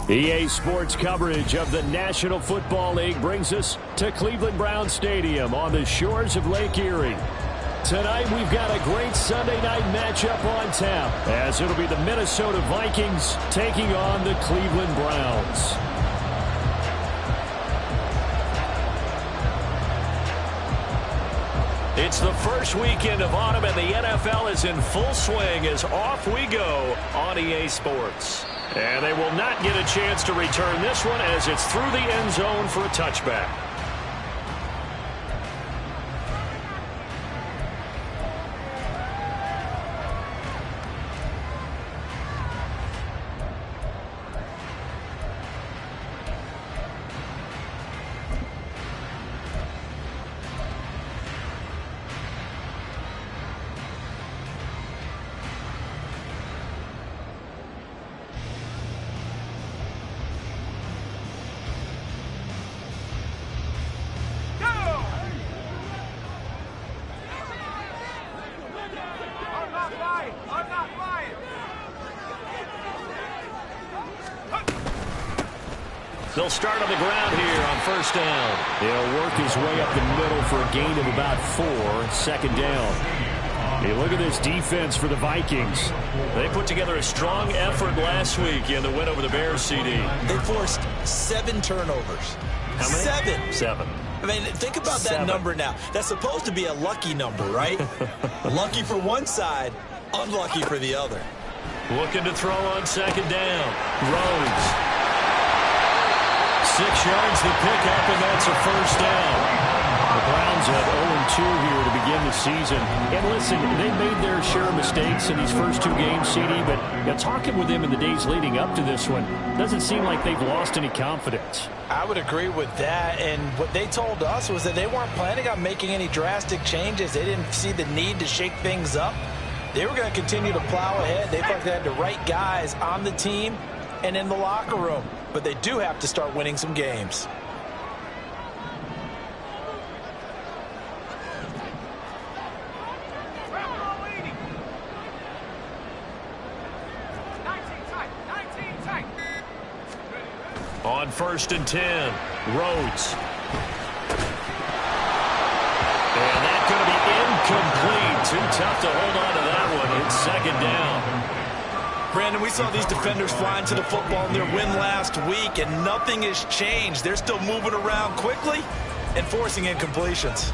EA Sports coverage of the National Football League brings us to Cleveland Browns Stadium on the shores of Lake Erie. Tonight we've got a great Sunday night matchup on tap, as it'll be the Minnesota Vikings taking on the Cleveland Browns. It's the first weekend of autumn and the NFL is in full swing as off we go on EA Sports. And they will not get a chance to return this one as it's through the end zone for a touchback. They'll start on the ground here on first down. He'll work his way up the middle for a gain of about 4, second down. Hey, look at this defense for the Vikings. They put together a strong effort last week in the win over the Bears, CD. They forced 7 turnovers. How many? 7. I mean, think about that number now. That's supposed to be a lucky number, right? Lucky for one side, unlucky for the other. Looking to throw on second down. Rhodes. 6 yards the pickup, and that's a first down. The Browns have 0-2 here to begin the season. And listen, they made their share of mistakes in these first 2 games, CD, but talking with them in the days leading up to this one, doesn't seem like they've lost any confidence. I would agree with that, and what they told us was that they weren't planning on making any drastic changes. They didn't see the need to shake things up. They were going to continue to plow ahead. They felt they had the right guys on the team and in the locker room. But they do have to start winning some games. On first and 10, Rhodes. And that's going to be incomplete. Too tough to hold on to that one. It's second down. Brandon, we saw these defenders flying to the football in their win last week, and nothing has changed. They're still moving around quickly and forcing incompletions.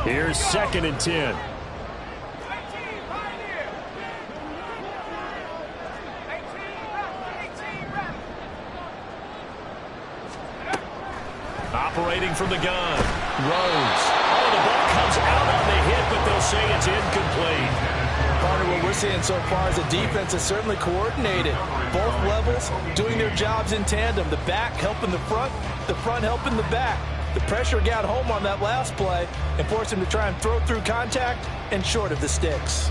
Here's second and 10. Operating from the gun. Rhodes. Oh, the ball comes out on the hit, but they'll say it's incomplete. Partner, what we're seeing so far is the defense is certainly coordinated. Both levels doing their jobs in tandem. The back helping the front helping the back. The pressure got home on that last play and forced him to try and throw through contact and short of the sticks.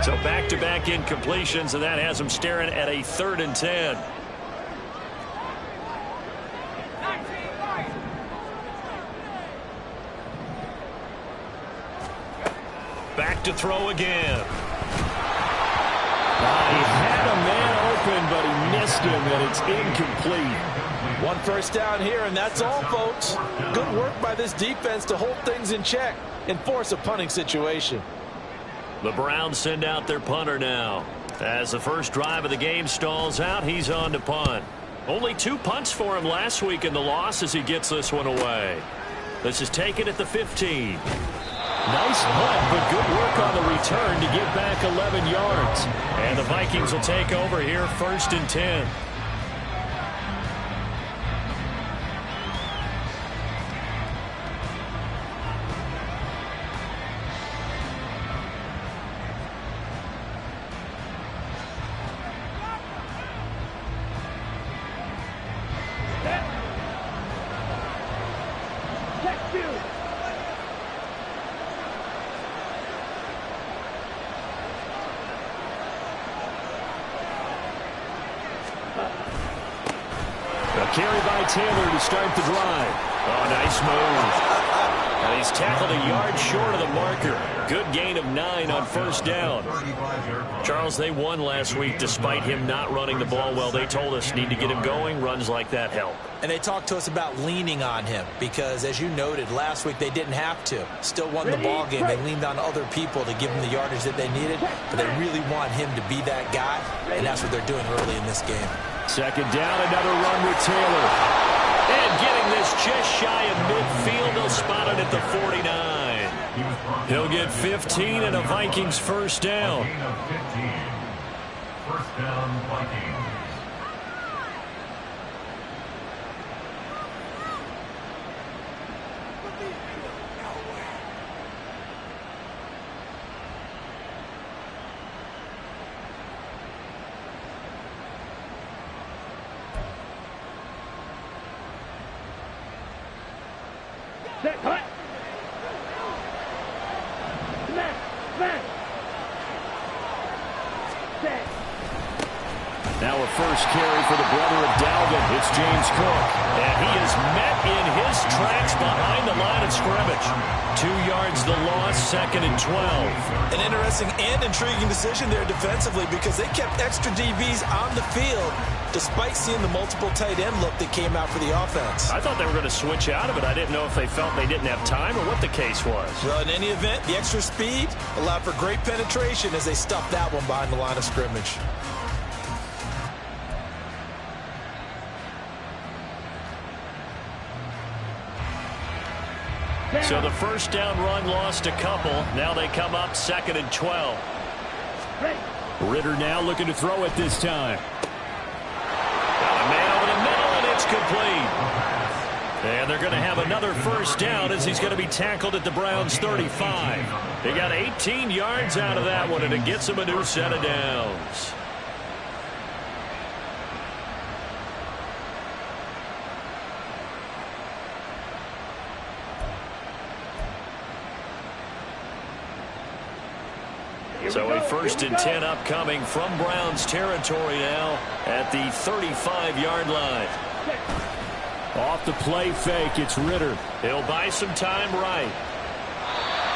So back-to-back incompletions, and that has them staring at a 3rd and 10. Back to throw again. He had a man open, but he missed him, and it's incomplete. 1 first down here, and that's all, folks. Good work by this defense to hold things in check and force a punting situation. The Browns send out their punter now. As the first drive of the game stalls out, he's on to punt. Only 2 punts for him last week in the loss as he gets this one away. This is taken at the 15. Nice punt, but good work on the return to get back 11 yards. And the Vikings will take over here, 1st and 10. carry by Taylor to start the drive. Oh, nice move. And he's tackled a yard short of the marker. Good gain of 9 on first down. Charles, they won last week despite him not running the ball well. They told us need to get him going. Runs like that help. And they talked to us about leaning on him because, as you noted, last week they didn't have to. Still won the ball game. They leaned on other people to give them the yardage that they needed, but they really want him to be that guy, and that's what they're doing early in this game. Second down, another run with Taylor. And getting this just shy of midfield, they'll spot it at the 49. He'll get 15 and a Vikings first down. First down, Vikings. Now a first carry for the brother of Dalvin. It's James Cook. And he is met in his tracks behind the line of scrimmage. 2 yards the loss, second and 12. An interesting and intriguing decision there defensively because they kept extra DBs on the field despite seeing the multiple tight end look that came out for the offense. I thought they were going to switch out of it. I didn't know if they felt they didn't have time or what the case was. Well, in any event, the extra speed allowed for great penetration as they stuffed that one behind the line of scrimmage. So the first down run lost a couple. Now they come up second and 12. Ritter now looking to throw it this time. Got a man over the middle, and it's complete. And they're going to have another first down as he's going to be tackled at the Browns' 35. They got 18 yards out of that one, and it gets him a new set of downs. So a first and 10 upcoming from Browns territory now at the 35-yard line. Off the play fake, it's Ritter. He'll buy some time right.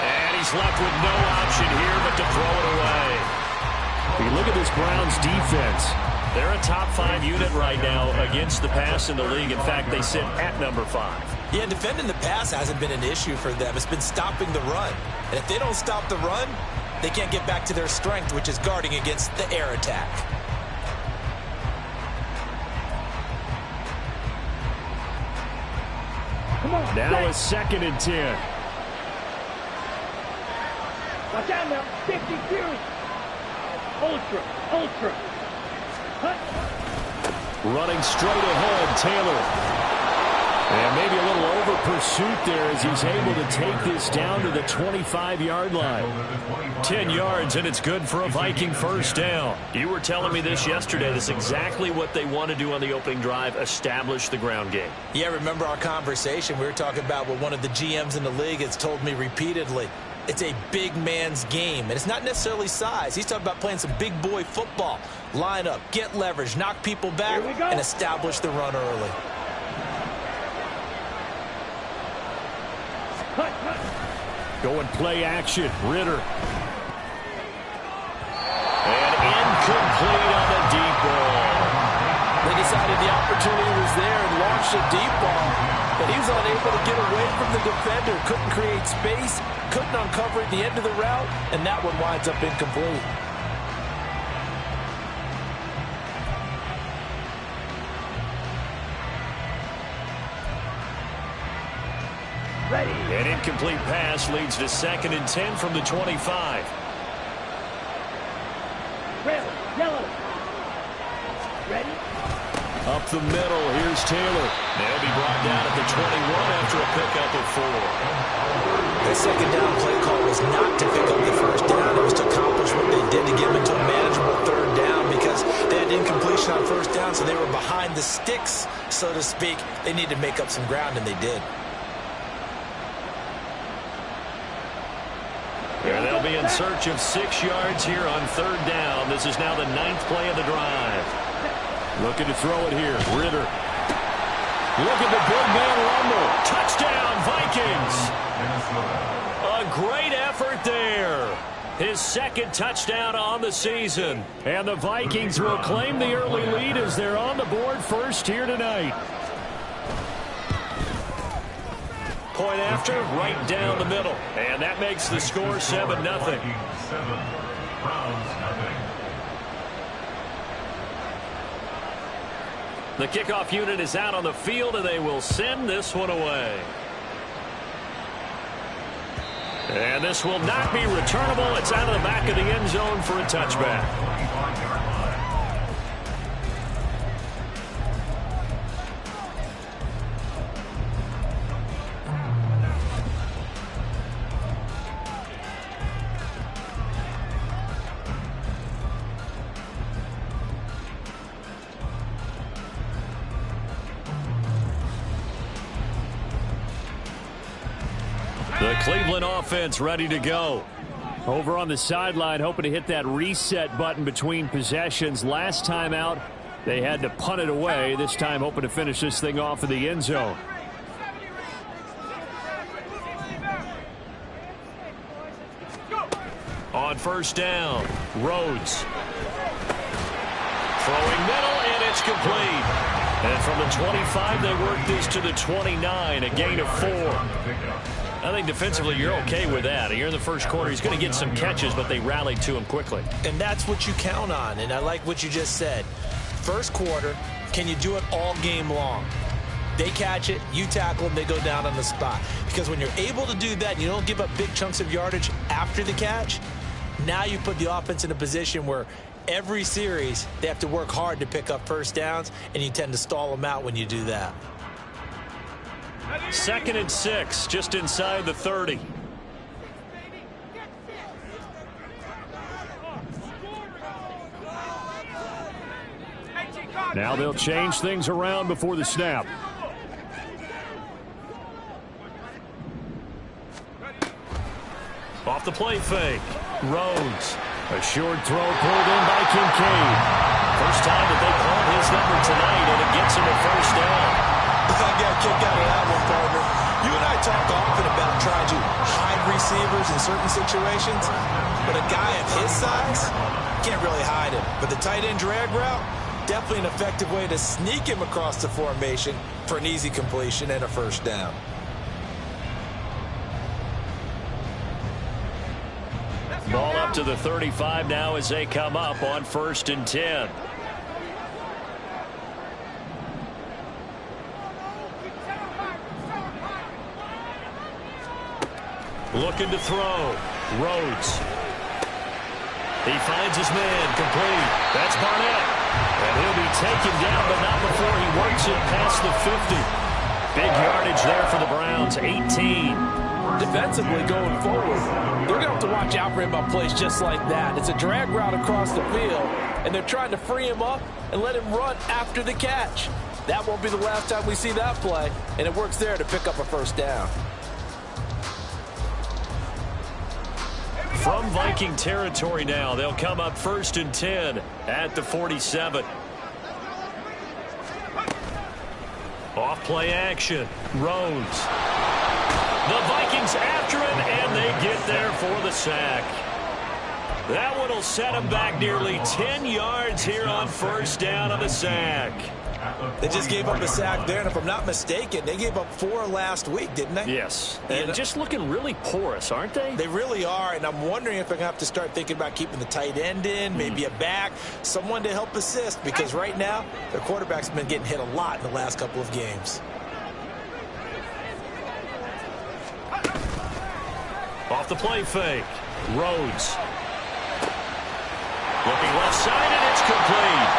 And he's left with no option here but to throw it away. You look at this Browns defense. They're a top 5 unit right now against the pass in the league. In fact, they sit at number 5. Yeah, defending the pass hasn't been an issue for them. It's been stopping the run. And if they don't stop the run, they can't get back to their strength, which is guarding against the air attack. Come on, now a second and 10. Watch out now. 52. Ultra. Running straight ahead, Taylor. And maybe a little over pursuit there as he's able to take this down to the 25-yard line. 10 yards, and it's good for a Viking first down. You were telling me this yesterday. That's exactly what they want to do on the opening drive, establish the ground game. Yeah, remember our conversation? We were talking about what one of the GMs in the league has told me repeatedly. It's a big man's game, and it's not necessarily size. He's talking about playing some big boy football. Line up, get leverage, knock people back, and establish the run early. Going play action, Ritter. And incomplete on the deep ball. They decided the opportunity was there and launched a deep ball, but he was unable to get away from the defender. Couldn't create space, couldn't uncover at the end of the route, and that one winds up incomplete. An incomplete pass leads to second and 10 from the 25. Yellow. Ready? Up the middle, here's Taylor. They'll be brought down at the 21 after a pickup of 4. The second down play call was not to pick up the first down. It was to accomplish what they did to get them into a manageable third down because they had incompletion on first down, so they were behind the sticks, so to speak. They needed to make up some ground, and they did. And they'll be in search of 6 yards here on third down. This is now the 9th play of the drive. Looking to throw it here. Ritter. Look at the big man rumble. Touchdown, Vikings. A great effort there. His second touchdown on the season. And the Vikings will claim the early lead as they're on the board first here tonight. Point after, right down the middle. And that makes the score 7-0. The kickoff unit is out on the field, and they will send this one away. And this will not be returnable. It's out of the back of the end zone for a touchback. The Cleveland offense ready to go. Over on the sideline, hoping to hit that reset button between possessions. Last time out, they had to punt it away. This time, hoping to finish this thing off in the end zone. On first down, Rhodes. Throwing middle, and it's complete. And from the 25, they work this to the 29, a gain of 4. I think defensively you're okay with that. You're in the first quarter. He's going to get some catches, but they rallied to him quickly. And that's what you count on, and I like what you just said. First quarter, can you do it all game long? They catch it, you tackle them, they go down on the spot. Because when you're able to do that and you don't give up big chunks of yardage after the catch, now you put the offense in a position where every series they have to work hard to pick up first downs, and you tend to stall them out when you do that. 2nd and 6, just inside the 30. Now they'll change things around before the snap. Off the play fake. Rhodes. A short throw pulled in by Kincaid. First time that they called his number tonight, and it gets him a first down. I got a kick out of that one, partner. You and I talk often about trying to hide receivers in certain situations, but a guy of his size can't really hide him. But the tight end drag route, definitely an effective way to sneak him across the formation for an easy completion and a first down. Ball up to the 35 now as they come up on 1st and 10. Looking to throw. Rhodes. He finds his man. Complete. That's Barnett. And he'll be taken down, but not before he works it past the 50. Big yardage there for the Browns. 18. Defensively going forward, they're going to have to watch out for him on plays just like that. It's a drag route across the field, and they're trying to free him up and let him run after the catch. That won't be the last time we see that play, and it works there to pick up a first down. From Viking territory now, they'll come up 1st and 10 at the 47. Off play action. Rhodes. The Vikings after him, and they get there for the sack. That one will set them back nearly 10 yards here on first down on the sack. They just gave up a sack there, and if I'm not mistaken, they gave up 4 last week, didn't they? Yes. And just looking really porous, aren't they? They really are, and I'm wondering if they're going to have to start thinking about keeping the tight end in, maybe a back, someone to help assist, because right now their quarterback's been getting hit a lot in the last couple of games. Off the play fake. Rhodes. Looking left side, and it's complete.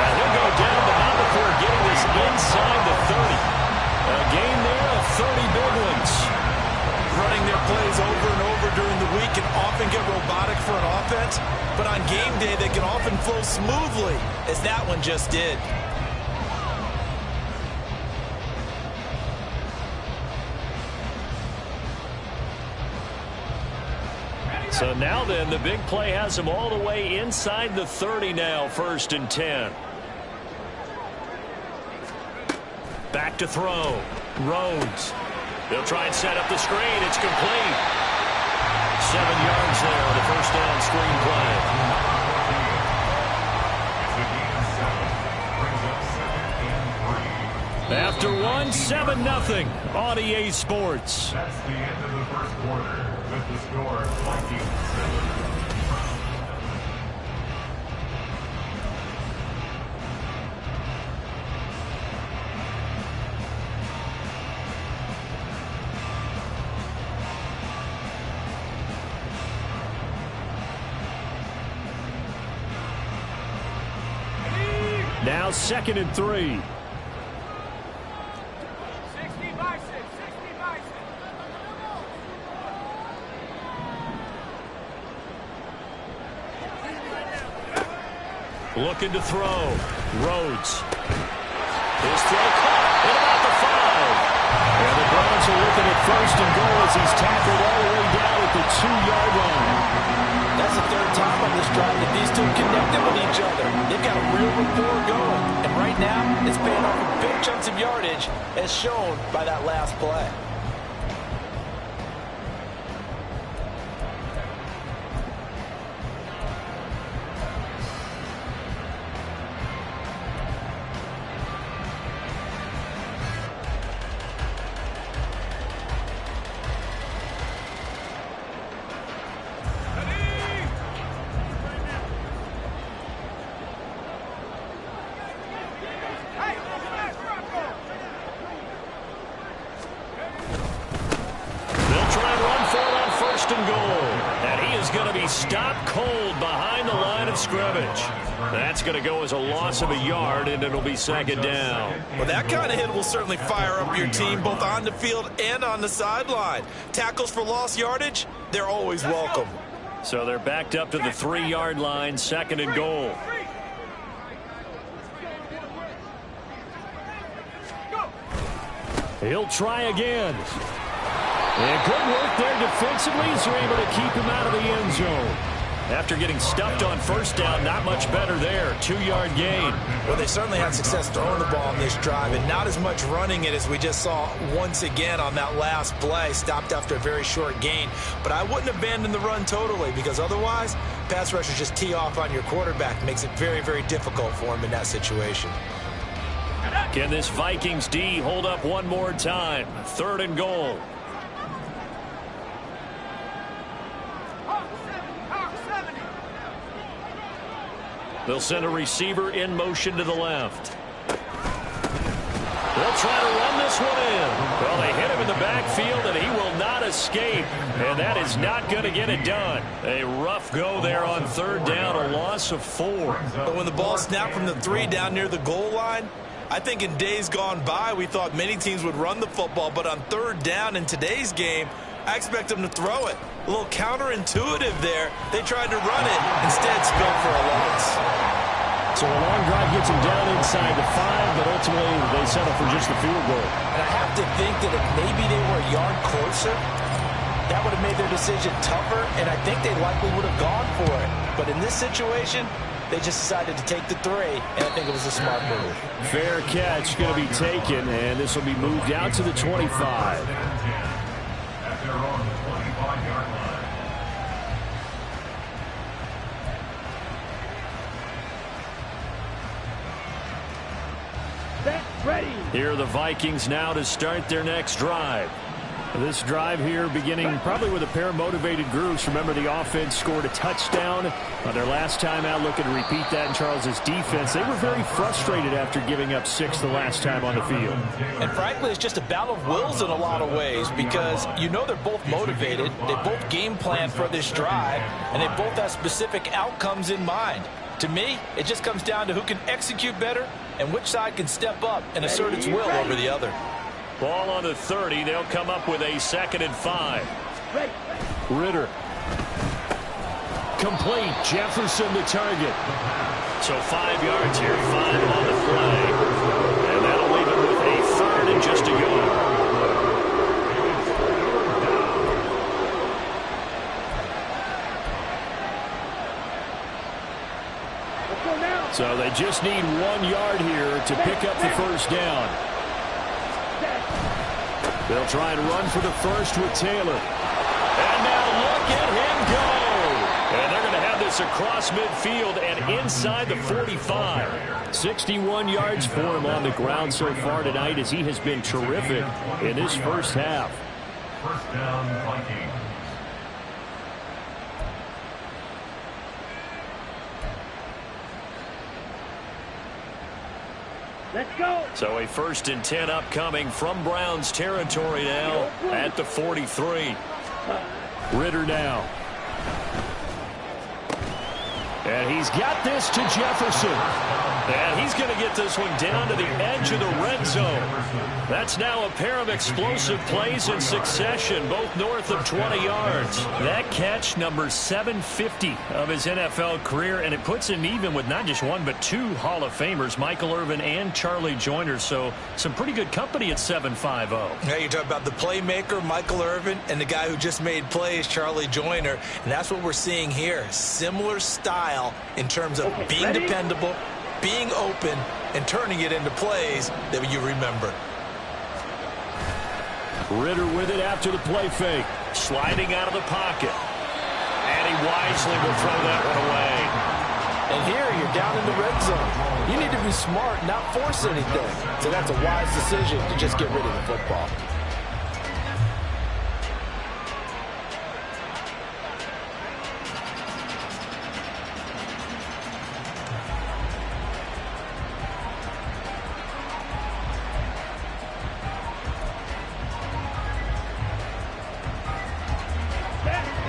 And he'll go down, but not before getting this inside the 30. A gain there of 30 big ones. Running their plays over and over during the week can often get robotic for an offense, but on game day they can often flow smoothly, as that one just did. So now then, the big play has him all the way inside the 30 now, 1st and 10. Back to throw. Rhodes. They'll try and set up the screen. It's complete. 7 yards there on the first down screen play. After 1, 7-0 on EA Sports. That's the end of the first quarter with the score Vikings 7. Now 2nd and 3. Looking to throw. Rhodes. His throw caught at about the 5. And the Browns are looking at 1st and goal as he's tackled all the way down at the 2-yard line. That's the 3rd time on this drive that these two connected with each other. They've got a real rapport going. And right now, it's paying off with big chunks of yardage as shown by that last play. Stopped cold behind the line of scrimmage. That's going to go as a loss of a yard, and it'll be 2nd down. Well, that kind of hit will certainly fire up your team both on the field and on the sideline. Tackles for lost yardage, they're always welcome. So they're backed up to the 3-yard line, 2nd and goal. He'll try again. And good work there defensively as they're able to keep him out of the end zone. After getting stuffed on 1st down, not much better there. 2-yard gain. Well, they certainly had success throwing the ball on this drive and not as much running it as we just saw once again on that last play. Stopped after a very short gain. But I wouldn't abandon the run totally because otherwise, pass rushers just tee off on your quarterback. Makes it very, very difficult for him in that situation. Can this Vikings D hold up one more time? 3rd and goal. They'll send a receiver in motion to the left. They'll try to run this one in. Well, they hit him in the backfield, and he will not escape. And that is not going to get it done. A rough go there on 3rd down, a loss of 4. But when the ball snapped from the 3 down near the goal line, I think in days gone by, we thought many teams would run the football. But on 3rd down in today's game, I expect them to throw it. A little counterintuitive there. They tried to run it, instead spilled for a loss. So a long drive gets them down inside the 5, but ultimately they settle for just the field goal. And I have to think that if maybe they were a yard closer, that would have made their decision tougher, and I think they likely would have gone for it. But in this situation, they just decided to take the 3, and I think it was a smart move. Fair catch going to be taken, and this will be moved out to the 25. At their own 25-yard line. Set, ready. Here are the Vikings now to start their next drive. This drive here beginning probably with a pair of motivated groups. Remember, the offense scored a touchdown on their last time out, looking to repeat that in Charles's defense. They were very frustrated after giving up 6 the last time on the field. And frankly, it's just a battle of wills in a lot of ways because you know they're both motivated, they both game plan for this drive, and they both have specific outcomes in mind. To me, it just comes down to who can execute better and which side can step up and assert its will over the other. Ball on the 30. They'll come up with a 2nd and 5. Ritter. Complete. Jefferson the target. So 5 yards here. 5 on the play. And that'll leave him with a 3rd and just a yard. So they just need 1 yard here to pick up the 1st down. They'll try and run for the first with Taylor. And now look at him go. And they're going to have this across midfield and inside the 45. 61 yards for him on the ground so far tonight as he has been terrific in this first half. First down, Vikings. Let's go. So a 1st and 10 upcoming from Browns territory now at the 43. Ritter now. And he's got this to Jefferson. And he's going to get this one down to the edge of the red zone. That's now a pair of explosive plays in succession, both north of 20 yards. That catch, number 750 of his NFL career, and it puts him even with not just one but 2 Hall of Famers, Michael Irvin and Charlie Joyner. So some pretty good company at 7.50. Now you're talking about the playmaker, Michael Irvin, and the guy who just made plays, Charlie Joyner. And that's what we're seeing here. Similar style in terms of being dependable, being open, and turning it into plays that you remember. Ritter with it after the play fake. Sliding out of the pocket. And he wisely will throw that one away. And here you're down in the red zone. You need to be smart, not force anything. So that's a wise decision to just get rid of the football.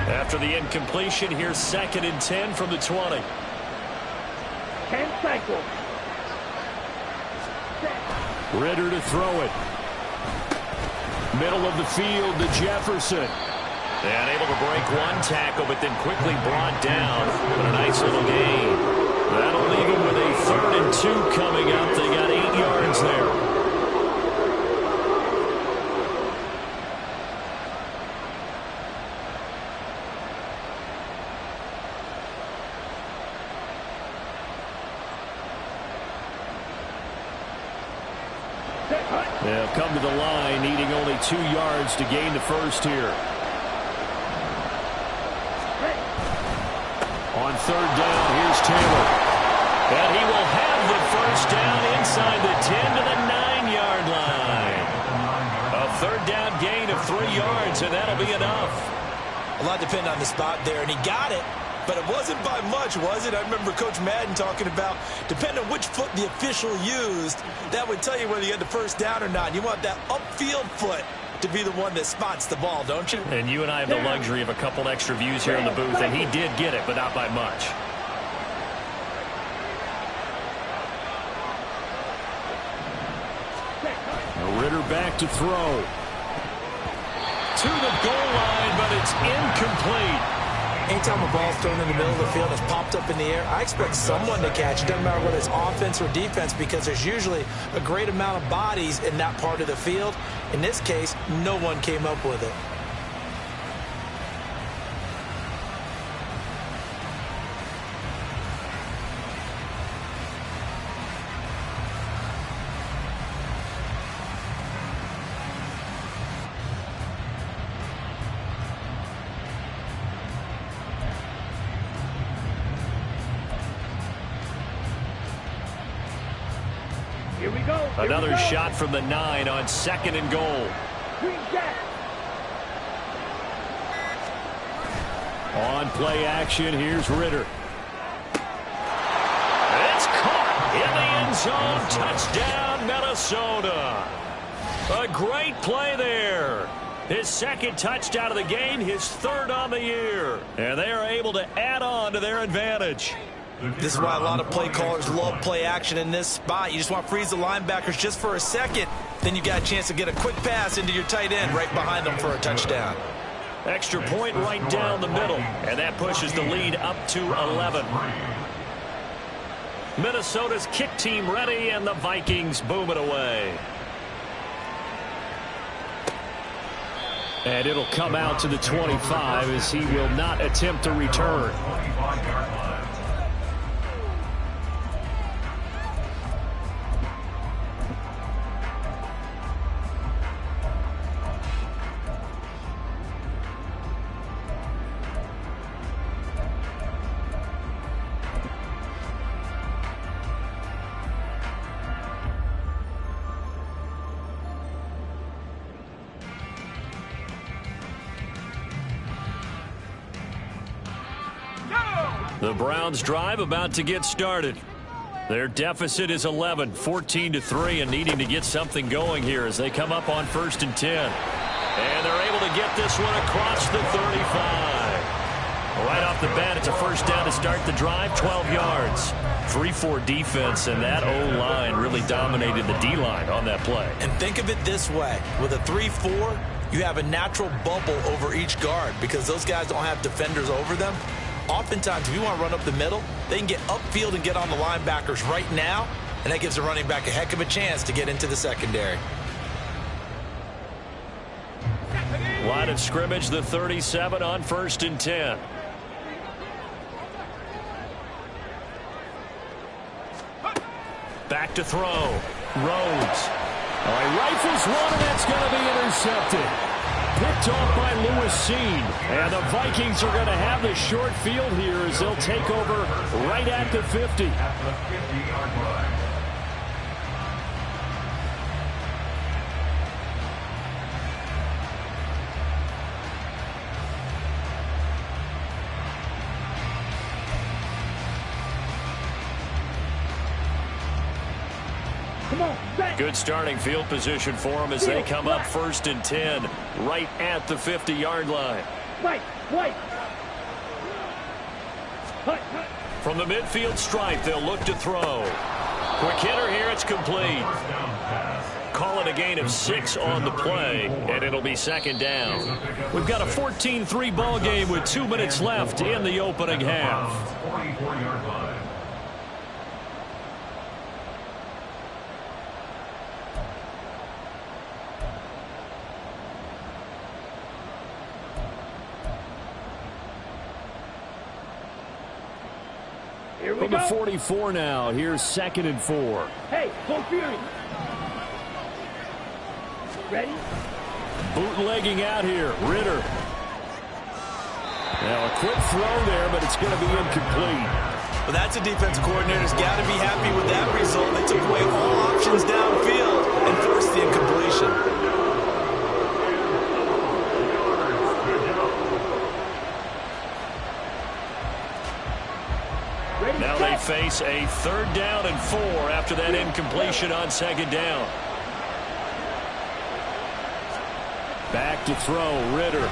After the incompletion, here's 2nd and 10 from the 20. 10 cycles. Ritter to throw it. Middle of the field to Jefferson. And able to break one tackle, but then quickly brought down. But a nice little gain. That'll leave him with a 3rd and 2 coming up. They got 8 yards there. They'll come to the line, needing only 2 yards to gain the first here. On 3rd down, here's Taylor. And he will have the first down inside the 10 to the 9-yard line. A 3rd down gain of 3 yards, and that'll be enough. A lot depended on the spot there, and he got it. But it wasn't by much, was it? I remember Coach Madden talking about, depending on which foot the official used, that would tell you whether you had the first down or not. You want that upfield foot to be the one that spots the ball, don't you? And you and I have the luxury of a couple extra views here in the booth, and he did get it, but not by much. Ritter back to throw. To the goal line, but it's incomplete. Anytime a ball's thrown in the middle of the field and it's popped up in the air, I expect someone to catch. It doesn't matter whether it's offense or defense, because there's usually a great amount of bodies in that part of the field. In this case, no one came up with it. Here we go. Another shot from the 9 on 2nd and goal. Green Jack. On play action, here's Ritter. It's caught in the end zone. Touchdown, Minnesota. A great play there. His 2nd touchdown of the game, his 3rd on the year. And they are able to add on to their advantage. This is why a lot of play callers love play action in this spot. You just want to freeze the linebackers just for a second. Then you got a chance to get a quick pass into your tight end right behind them for a touchdown. Extra point right down the middle. And that pushes the lead up to 11. Minnesota's kick team ready, and the Vikings boom it away. And it'll come out to the 25 as he will not attempt to return. The Browns drive about to get started. Their deficit is 11, 14-3, and needing to get something going here as they come up on 1st and 10. And they're able to get this one across the 35. Right off the bat, it's a first down to start the drive, 12 yards. 3-4 defense, and that O-line really dominated the D-line on that play. And think of it this way. With a 3-4, you have a natural bubble over each guard because those guys don't have defenders over them. Oftentimes, if you want to run up the middle, they can get upfield and get on the linebackers right now, and that gives the running back a heck of a chance to get into the secondary. Line of scrimmage, the 37 on 1st and 10. Back to throw. Rhodes. Oh, he rifles one, and that's going to be intercepted. Picked off by Lewis. And the Vikings are going to have the short field here as they'll take over right at the 50. At the 50-yard line. Good starting field position for them as they come up 1st and 10 right at the 50-yard line. From the midfield stripe, they'll look to throw. Quick hitter here, it's complete. Call it a gain of 6 on the play, and it'll be 2nd down. We've got a 14-3 ball game with 2 minutes left in the opening half. 44-yard line. From the 44 now, here's 2nd and 4. Hey, go Fury. Ready? Bootlegging out here, Ritter. Now a quick throw there, but it's going to be incomplete. Well, that's a defensive coordinator's got to be happy with that result. They took away all options downfield and forced the incompletion. Now they face a 3rd down and 4 after that incompletion on 2nd down. Back to throw, Ritter.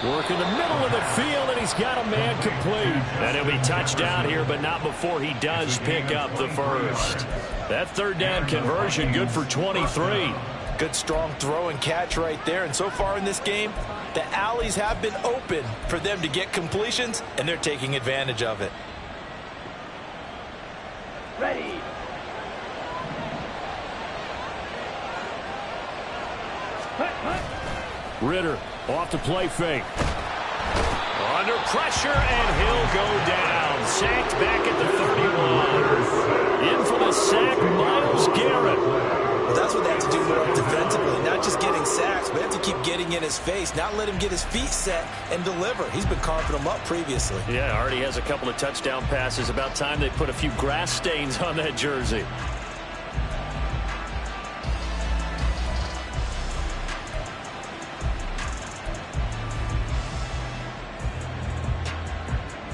Work in the middle of the field, and he's got a man complete. And he'll be touchdown here, but not before he does pick up the first. That 3rd down conversion, good for 23. Good strong throw and catch right there. And so far in this game, the alleys have been open for them to get completions, and they're taking advantage of it. Ready. Ritter off the play fake. Under pressure, and he'll go down. Sacked back at the 31. In for the sack, Myles Garrett. Well, that's what they have to do more defensively. Not just getting sacks, but they have to keep getting in his face. Not let him get his feet set and deliver. He's been carving them up previously. Yeah, already has a couple of touchdown passes. About time they put a few grass stains on that jersey.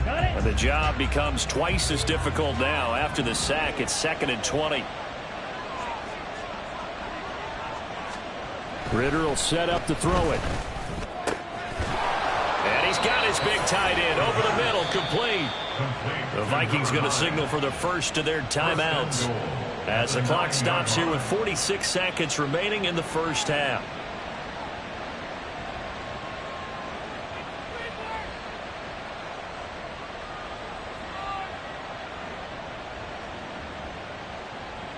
And the job becomes twice as difficult now. After the sack, it's 2nd and 20. Ritter will set up to throw it. And he's got his big tight end over the middle, complete. The Vikings going to signal for the first of their timeouts as the clock stops here with 46 seconds remaining in the first half.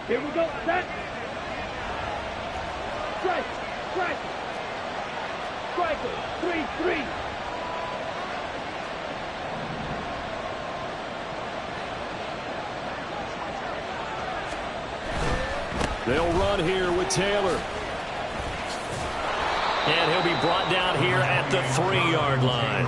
Here we go. Set. Strike. Strike. Striker. 3-3. They'll run here with Taylor. And he'll be brought down here at the 3-yard line.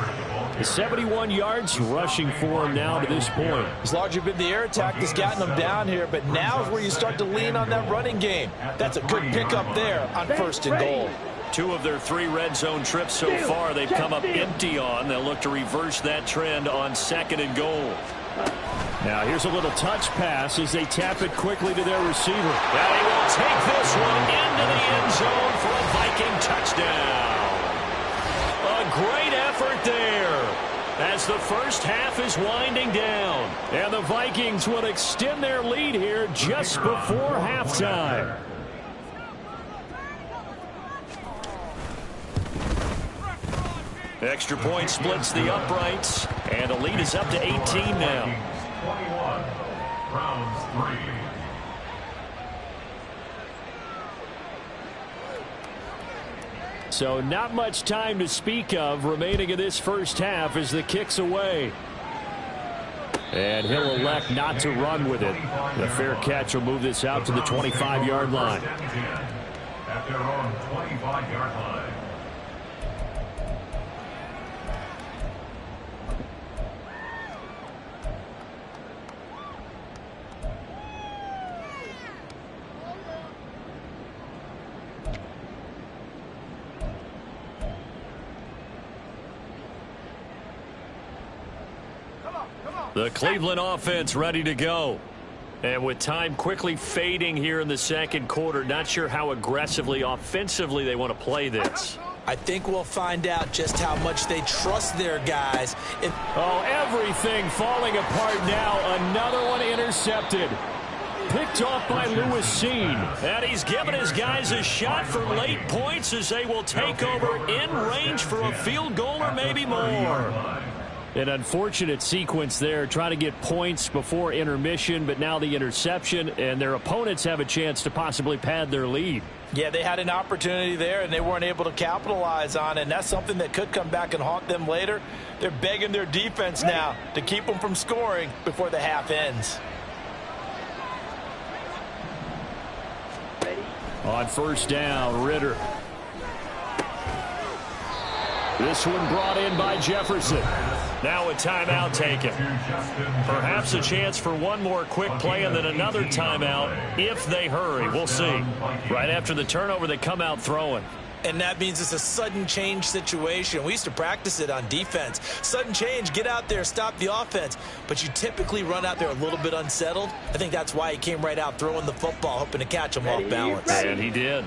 71 yards rushing for him now to this point. It's largely been the air attack that's gotten them down here, but now is where you start to lean on that running game. That's a good pickup there on 1st and goal. 2 of their 3 red zone trips so far they've come up empty on. They'll look to reverse that trend on 2nd and goal. Now here's a little touch pass as they tap it quickly to their receiver. And he will take this one into the end zone for a Viking touchdown. A great effort there as the first half is winding down. And the Vikings will extend their lead here just before halftime. Extra point splits the uprights, and the lead is up to 18 now. 21, round 3. So not much time to speak of remaining in this first half as the kick's away. And he'll elect not to run with it. The fair catch will move this out to the 25-yard line. At their own 25-yard line. The Cleveland offense ready to go. And with time quickly fading here in the second quarter, not sure how aggressively, offensively they want to play this. I think we'll find out just how much they trust their guys. Oh, everything falling apart now. Another one intercepted. Picked off by season. And he's given his guys a shot for late points as they will take over in range for a field goal or maybe more. An unfortunate sequence there, trying to get points before intermission, but now the interception, and their opponents have a chance to possibly pad their lead. Yeah, they had an opportunity there, and they weren't able to capitalize on it, and that's something that could come back and haunt them later. They're begging their defense now to keep them from scoring before the half ends. On first down, Ritter. This one brought in by Jefferson. Now a timeout taken. Perhaps a chance for one more quick play and then another timeout if they hurry. We'll see. Right after the turnover, they come out throwing. And that means it's a sudden change situation. We used to practice it on defense. Sudden change, get out there, stop the offense. But you typically run out there a little bit unsettled. I think that's why he came right out throwing the football, hoping to catch him off balance. And he did.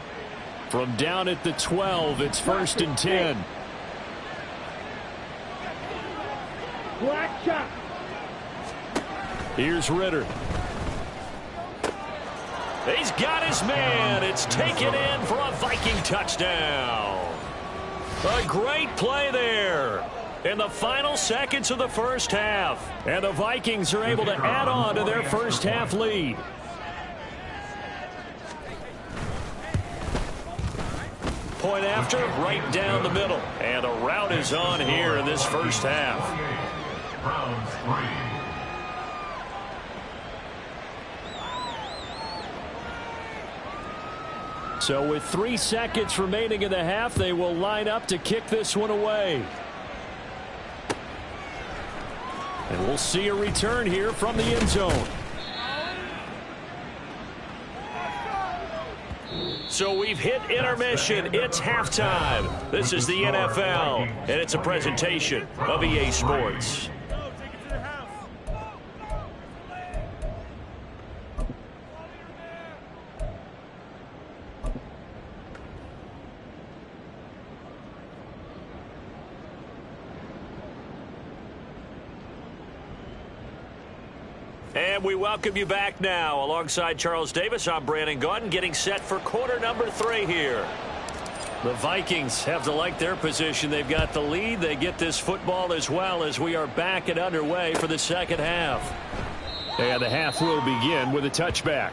From down at the 12, it's 1st and 10. Black shot. Here's Ritter. He's got his man. It's taken in for a Viking touchdown. A great play there in the final seconds of the first half. And the Vikings are able to add on to their first half lead. Point after, right down the middle. And the route is on here in this first half. Round 3. So with 3 seconds remaining in the half, they will line up to kick this one away. And we'll see a return here from the end zone. So we've hit intermission. It's halftime. This is the NFL, and it's a presentation of EA Sports. And we welcome you back now. Alongside Charles Davis, I'm Brandon Gaudin, getting set for quarter number 3 here. The Vikings have to like their position. They've got the lead. They get this football as well as we are back and underway for the second half. And the half will begin with a touchback.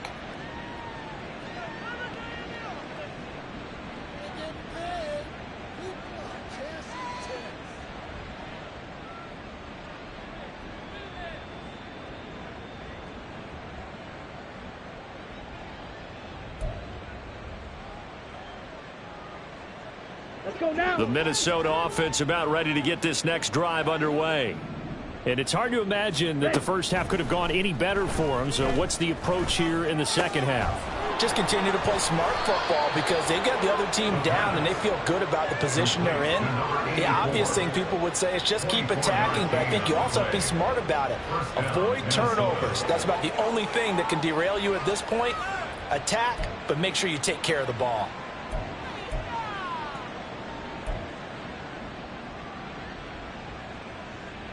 Let's go now. The Minnesota offense about ready to get this next drive underway. And it's hard to imagine that the first half could have gone any better for them. So what's the approach here in the second half? just continue to play smart football because they get the other team down and they feel good about the position they're in. The obvious thing people would say is just keep attacking, but I think you also have to be smart about it. Avoid turnovers. That's about the only thing that can derail you at this point. Attack, but make sure you take care of the ball.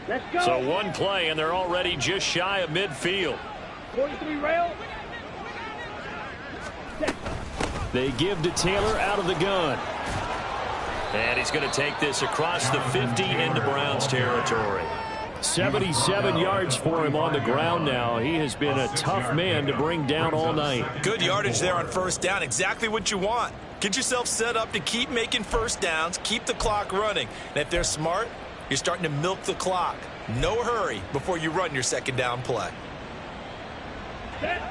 Let's go. So one play, and they're already just shy of midfield. 43 rail. They give to Taylor out of the gun. And he's going to take this across the 50 into Browns territory. 77 yards for him on the ground now. He has been a tough man to bring down all night. Good yardage there on first down. Exactly what you want. Get yourself set up to keep making first downs, keep the clock running. And if they're smart, you're starting to milk the clock. No hurry before you run your second down play.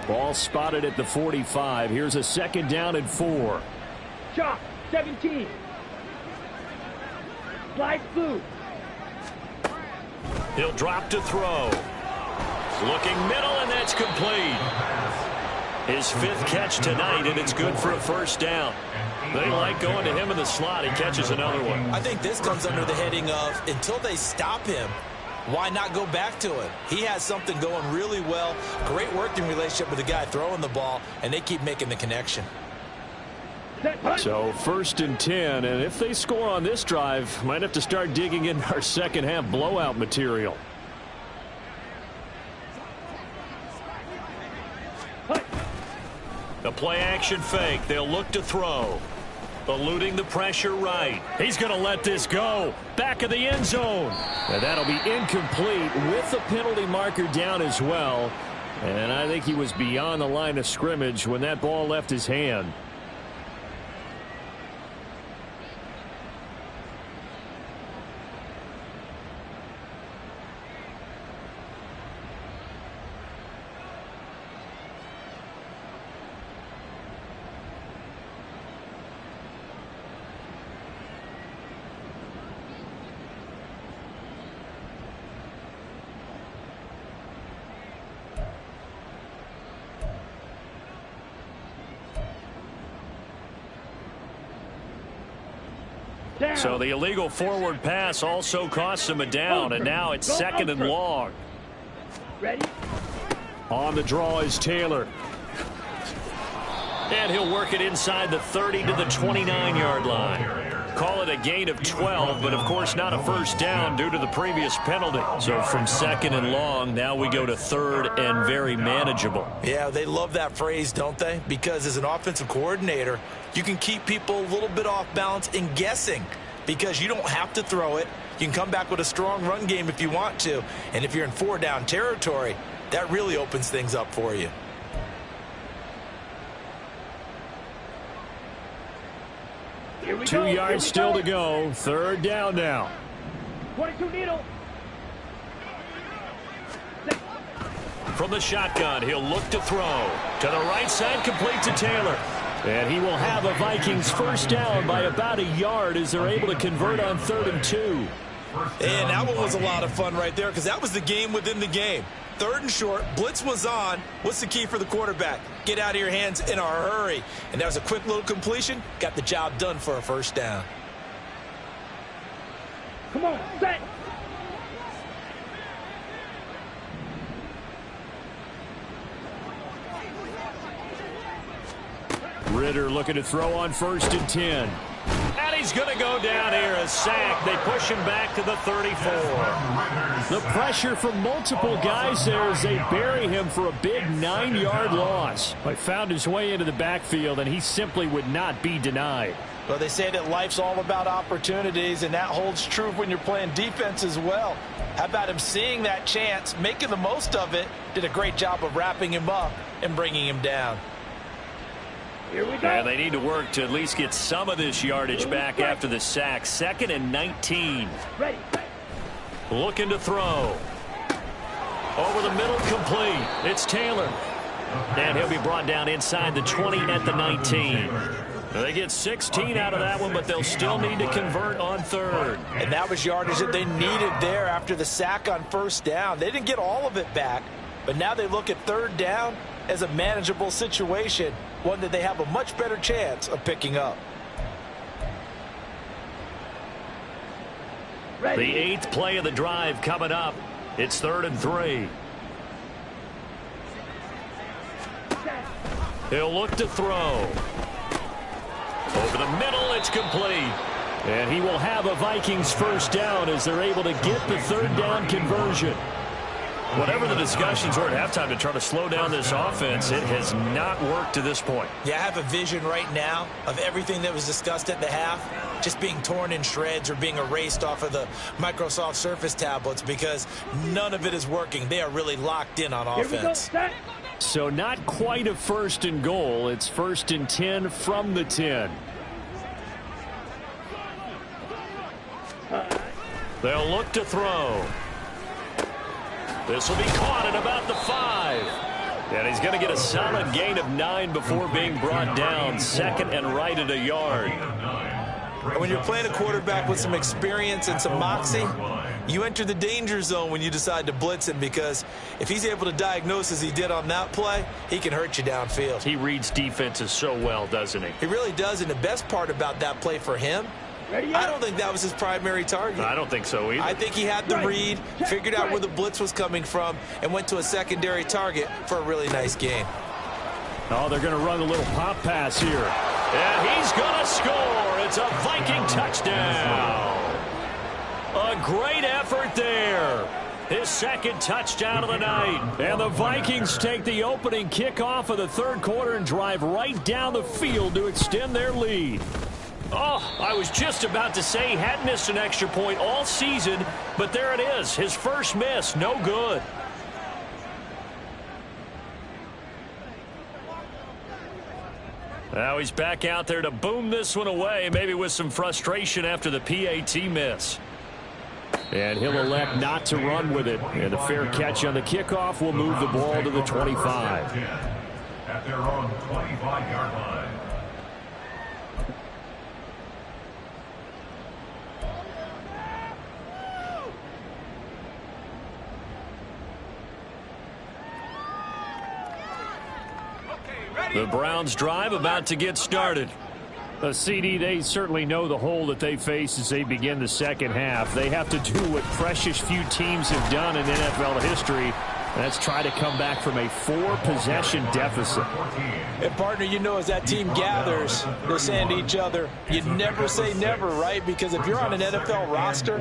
Ball spotted at the 45. Here's a second down and 4. Chop. 17. Slide through. He'll drop to throw. Looking middle, and that's complete. His 5th catch tonight, and it's good for a first down. They like going to him in the slot. He catches another one. I think this comes under the heading of until they stop him, why not go back to him? He has something going really well. Great working relationship with the guy throwing the ball, and they keep making the connection. So 1st and 10, and if they score on this drive, might have to start digging in our second half blowout material. A play action fake. They'll look to throw. Eluding the pressure right. He's going to let this go. Back of the end zone. And that'll be incomplete with the penalty marker down as well. And I think he was beyond the line of scrimmage when that ball left his hand. So the illegal forward pass also costs him a down, and now it's 2nd and long. Ready? On the draw is Taylor. And he'll work it inside the 30 to the 29-yard line. Call it a gain of 12, but of course not a first down due to the previous penalty. So from 2nd and long, now we go to 3rd and very manageable. Yeah, they love that phrase, don't they? Because as an offensive coordinator, you can keep people a little bit off balance and guessing because you don't have to throw it. You can come back with a strong run game if you want to. And if you're in 4-down territory, that really opens things up for you. Here we 2 go. yards still to go. 3rd down now. 22 needle. From the shotgun, he'll look to throw. To the right side, complete to Taylor. And he will have a Vikings first down by about a yard as they're able to convert on 3rd and 2. And that one was a lot of fun right there because that was the game within the game. 3rd and short, blitz was on. What's the key for the quarterback? Get out of your hands in a hurry. And that was a quick little completion. Got the job done for a first down. Come on, set. Ritter looking to throw on 1st and 10. And he's going to go down here, a sack. They push him back to the 34. The pressure from multiple guys there as they bury him for a big 9-yard loss. He found his way into the backfield, and he simply would not be denied. Well, they say that life's all about opportunities, and that holds true when you're playing defense as well. How about him seeing that chance, making the most of it, did a great job of wrapping him up and bringing him down. Here we go. And they need to work to at least get some of this yardage back after the sack. 2nd and 19. Ready. Looking to throw. Over the middle, complete. It's Taylor. And he'll be brought down inside the 20 at the 19. They get 16 out of that one, but they'll still need to convert on 3rd. And that was yardage that they needed there after the sack on 1st down. They didn't get all of it back, but now they look at 3rd down. as a manageable situation, one that they have a much better chance of picking up. The 8th play of the drive coming up. It's 3rd and 3. He'll look to throw. Over the middle, it's complete. And he will have a Vikings first down as they're able to get the 3rd down conversion. Whatever the discussions were at halftime to try to slow down this offense, it has not worked to this point. Yeah, I have a vision right now of everything that was discussed at the half just being torn in shreds or being erased off of the Microsoft Surface tablets because none of it is working. They are really locked in on offense. So not quite a 1st and goal. It's 1st and 10 from the 10. They'll look to throw. This will be caught at about the 5. And he's going to get a solid gain of 9 before being brought down. 2nd and right at a yard. And when you're playing a quarterback with some experience and some moxie, you enter the danger zone when you decide to blitz him, because if he's able to diagnose as he did on that play, he can hurt you downfield. He reads defenses so well, doesn't he? He really does, and the best part about that play for him, I don't think that was his primary target. I don't think so either. I think he had the read, figured out where the blitz was coming from, and went to a secondary target for a really nice gain. Oh, they're going to run a little pop pass here. And he's going to score. It's a Viking touchdown. A great effort there. His 2nd touchdown of the night. And the Vikings take the opening kickoff of the 3rd quarter and drive right down the field to extend their lead. Oh, I was just about to say he hadn't missed an extra point all season, but there it is. His first miss, no good. Now he's back out there to boom this one away, maybe with some frustration after the PAT miss. And he'll elect not to run with it. And a fair catch on the kickoff will move the ball to the 25. At their own 25-yard line. The Browns drive about to get started. CD, they certainly know the hole that they face as they begin the 2nd half. They have to do what precious few teams have done in NFL history. That's try to come back from a 4-possession deficit. And, partner, you know, as that team gathers, they're saying to each other, you never say never, right? Because if you're on an NFL roster,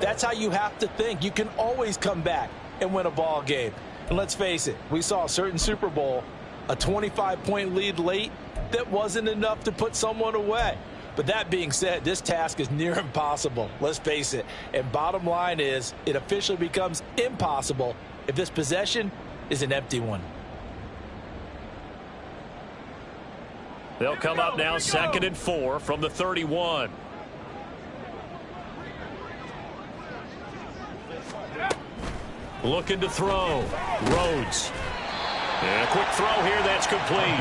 that's how you have to think. You can always come back and win a ball game. And let's face it, we saw a certain Super Bowl, a 25-point lead late, that wasn't enough to put someone away. But that being said, this task is near impossible. Let's face it. And bottom line is, it officially becomes impossible if this possession is an empty one. They'll come up now 2nd and 4 from the 31. Looking to throw. Rhodes. And a quick throw here, that's complete.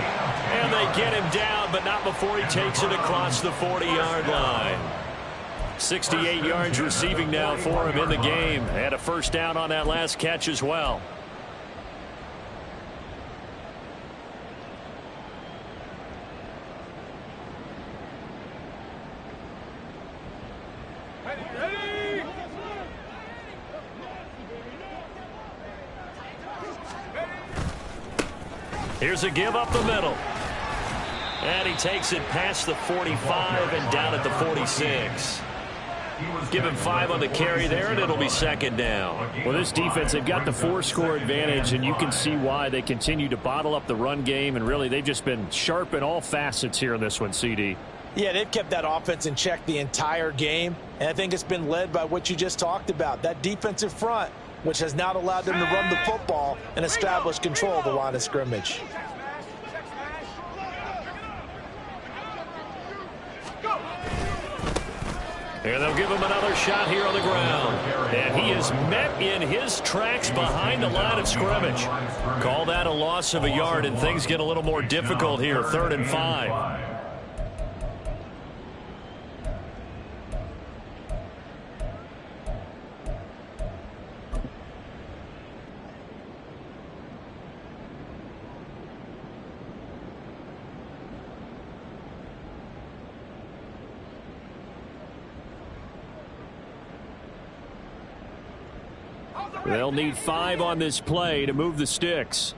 And they get him down, but not before he takes it across the 40-yard line. 68 yards receiving now for him in the game. And a first down on that last catch as well. Here's a give up the middle. And he takes it past the 45 and down at the 46. Give him 5 on the carry there, and it'll be 2nd down. Well, this defense, they've got the 4-score advantage, and you can see why they continue to bottle up the run game, and really they've just been sharp in all facets here in this one, CD. Yeah, they've kept that offense in check the entire game, and I think it's been led by what you just talked about, that defensive front, which has not allowed them to run the football and establish control of the line of scrimmage. And they'll give him another shot here on the ground. And he is met in his tracks behind the line of scrimmage. Call that a loss of a yard, and things get a little more difficult here. 3rd and 5. They'll need 5 on this play to move the sticks.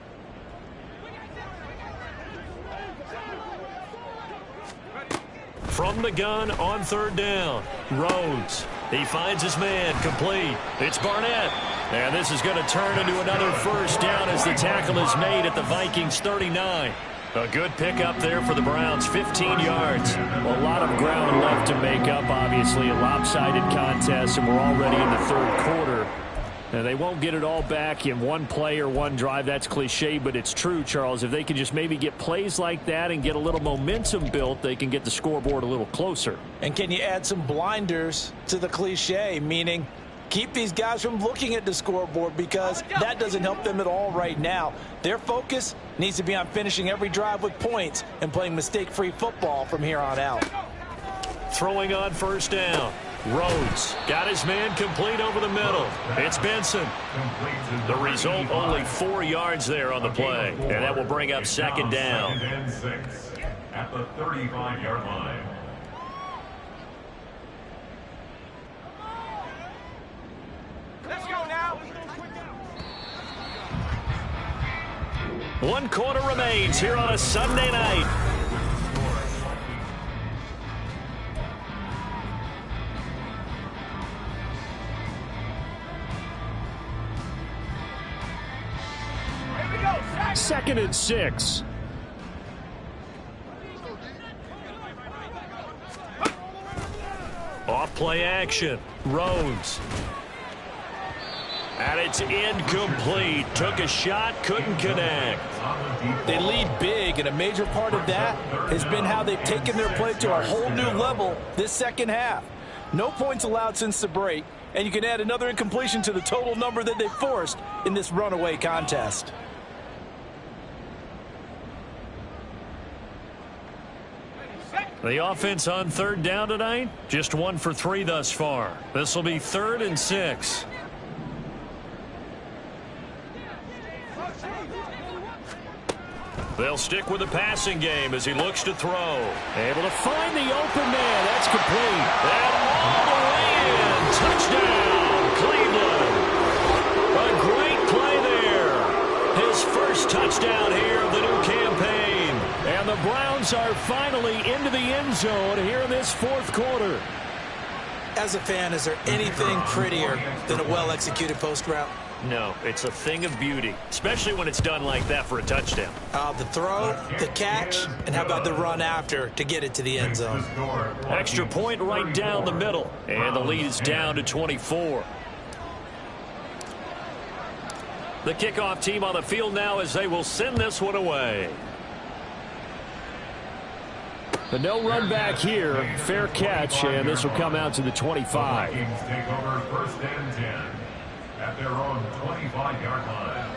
From the gun on 3rd down. Rhodes. He finds his man. Complete. It's Barnett. And this is going to turn into another 1st down as the tackle is made at the Vikings 39. A good pickup there for the Browns, 15 yards. A lot of ground left to make up, obviously. A lopsided contest, and we're already in the 3rd quarter. And they won't get it all back in one play or one drive. That's cliche, but it's true, Charles. If they can just maybe get plays like that and get a little momentum built, they can get the scoreboard a little closer. And can you add some blinders to the cliche, meaning keep these guys from looking at the scoreboard, because that doesn't help them at all right now. Their focus needs to be on finishing every drive with points and playing mistake-free football from here on out. Throwing on 1st down. Rhodes got his man complete over the middle. It's Benson. The result, only 4 yards there on the play. And that will bring up 2nd down. 2nd and 6 at the 35-yard line. Let's go now. 1 quarter remains here on a Sunday night. Second and 6. Off play action. Rhodes. And it's incomplete. Took a shot, couldn't connect. They lead big, and a major part of that has been how they've taken their play to a whole new level this 2nd half. No points allowed since the break, and you can add another incompletion to the total number that they forced in this runaway contest. The offense on 3rd down tonight, just 1 for 3 thus far. This will be 3rd and 6. They'll stick with the passing game as he looks to throw. Able to find the open man. That's complete. And all the way in. Touchdown, Cleveland. A great play there. His first touchdown here of the new campaign. And the Browns are finally into the end zone here in this 4th quarter. As a fan, is there anything prettier than a well-executed post route? No, it's a thing of beauty, especially when it's done like that for a touchdown. The throw, the catch, and how about the run after to get it to the end zone? Extra point right down the middle, and the lead is down to 24. The kickoff team on the field now as they will send this one away. The no run back here, fair catch, and this will come out to the 25. The Vikings take over 1st and 10 at their own 25-yard line.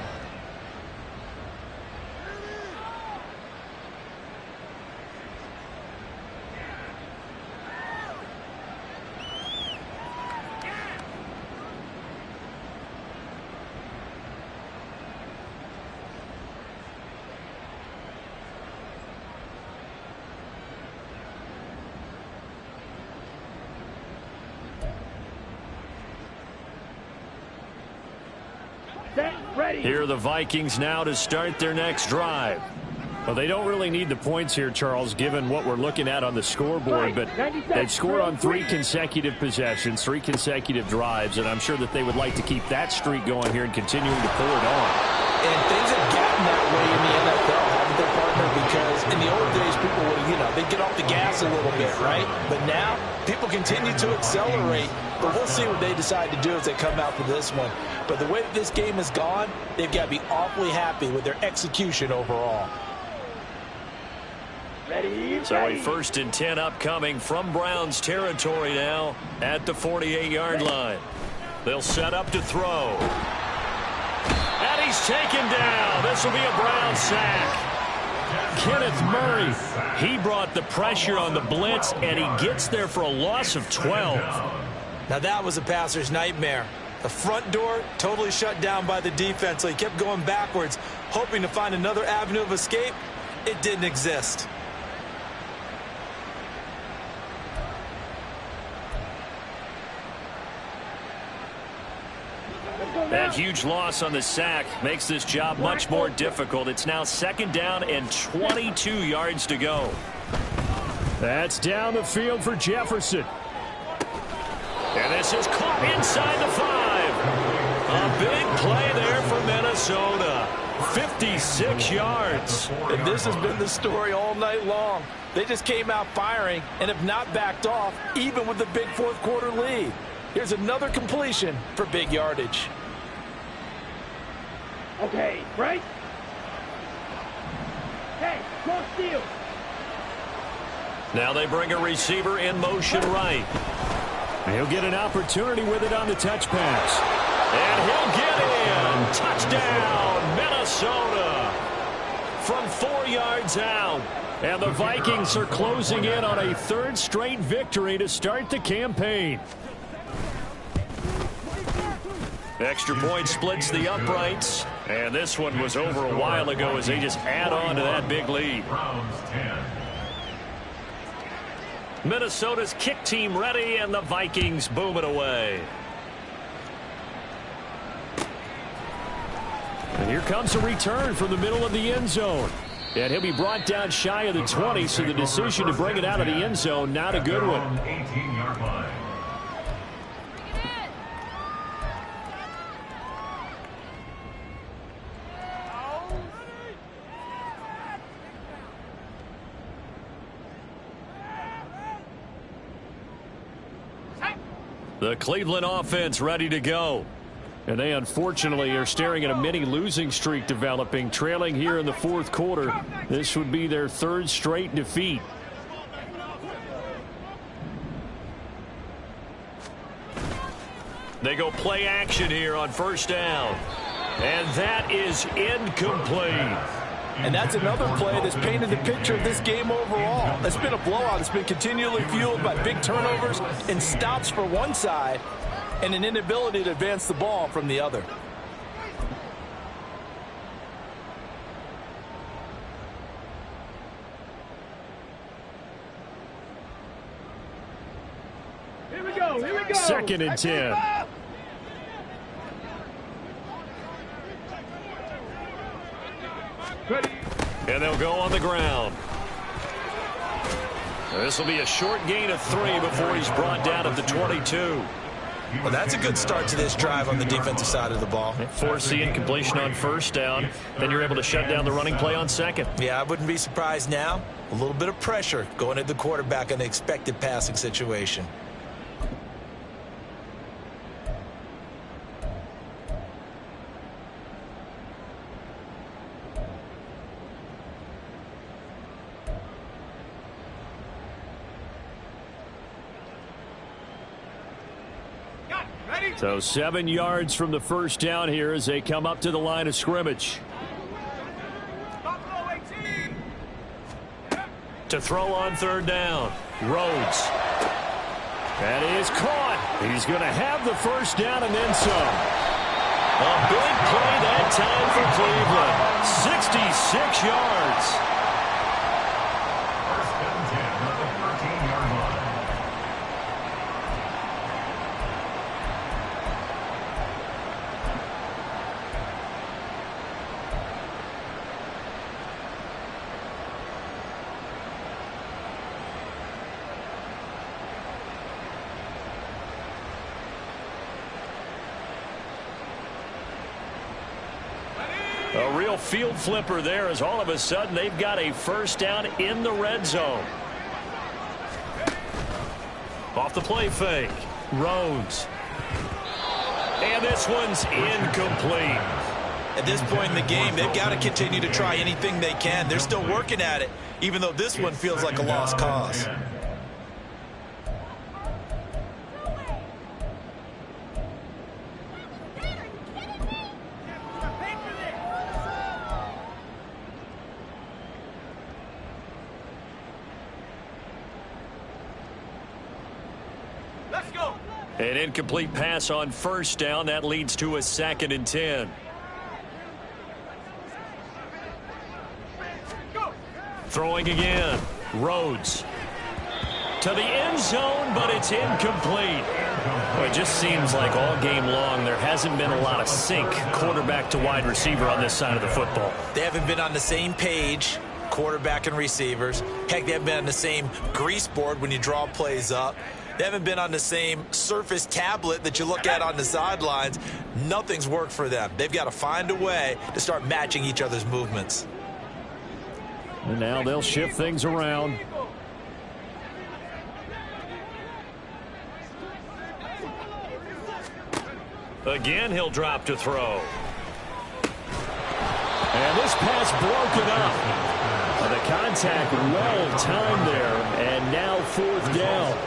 Here are the Vikings now to start their next drive. Well, they don't really need the points here, Charles, given what we're looking at on the scoreboard, but they've scored on 3 consecutive possessions, 3 consecutive drives, and I'm sure that they would like to keep that streak going here and continuing to pull it on. And things have gotten that way in the NFL, haven't they, partner? Because in the old days, people would, they'd get off the gas a little bit, right? But now, people continue to accelerate, but we'll see what they decide to do as they come out for this one. But the way that this game has gone, they've got to be awfully happy with their execution overall. So a 1st and 10 upcoming from Browns territory now at the 48-yard line. They'll set up to throw. And he's taken down. This will be a Brown sack. Kenneth Murray, he brought the pressure on the blitz, and he gets there for a loss of 12. Now that was a passer's nightmare. The front door totally shut down by the defense, so he kept going backwards, hoping to find another avenue of escape. It didn't exist. That huge loss on the sack makes this job much more difficult. It's now 2nd down and 22 yards to go. That's down the field for Jefferson. And this is caught inside the 5. A big play there for Minnesota. 56 yards. And this has been the story all night long. They just came out firing and have not backed off, even with the big 4th quarter lead. Here's another completion for big yardage. Okay, right? Hey, go steal. Now they bring a receiver in motion right. He'll get an opportunity with it on the touch pass. And he'll get in. Touchdown, Minnesota. From 4 yards out. And the Vikings are closing in on a 3rd straight victory to start the campaign. Extra point splits the uprights. And this one was over a while ago as they just add on to that big lead. Minnesota's kick team ready, and the Vikings boom it away. And here comes a return from the middle of the end zone. And he'll be brought down shy of the 20, so the decision to bring it out of the end zone, not a good one. 18-yard line. The Cleveland offense ready to go. And they unfortunately are staring at a mini losing streak developing, trailing here in the 4th quarter. This would be their 3rd straight defeat. They go play action here on 1st down. And that is incomplete. And that's another play that's painted the picture of this game overall. It's been a blowout. It's been continually fueled by big turnovers and stops for one side and an inability to advance the ball from the other. Here we go. 2nd and 10. Ready. And they'll go on the ground. This will be a short gain of 3 before he's brought down at the 22. Well, that's a good start to this drive on the defensive side of the ball. Force the incompletion on 1st down. Then you're able to shut down the running play on 2nd. Yeah, I wouldn't be surprised now. A little bit of pressure going at the quarterback in the expected passing situation. So 7 yards from the 1st down here as they come up to the line of scrimmage. To throw on 3rd down. Rhodes. That is caught. He's going to have the 1st down and then some. A big play that time for Cleveland. 66 yards. 1st and 10 at the 13-yard line. A real field flipper there as all of a sudden they've got a 1st down in the red zone. Off the play fake. Rhodes. And this one's incomplete. At this point in the game, they've got to continue to try anything they can. They're still working at it, even though this one feels like a lost cause. An incomplete pass on 1st down. That leads to a 2nd and 10. Throwing again. Rhodes. to the end zone, but it's incomplete. Well, it just seems like all game long there hasn't been a lot of sync quarterback to wide receiver on this side of the football. They haven't been on the same page, quarterback and receivers. Heck, they haven't been on the same grease board when you draw plays up. They haven't been on the same Surface tablet that you look at on the sidelines. Nothing's worked for them. They've got to find a way to start matching each other's movements. And now they'll shift things around. Again, he'll drop to throw. And this pass broken up. The contact well timed there, and now 4th down.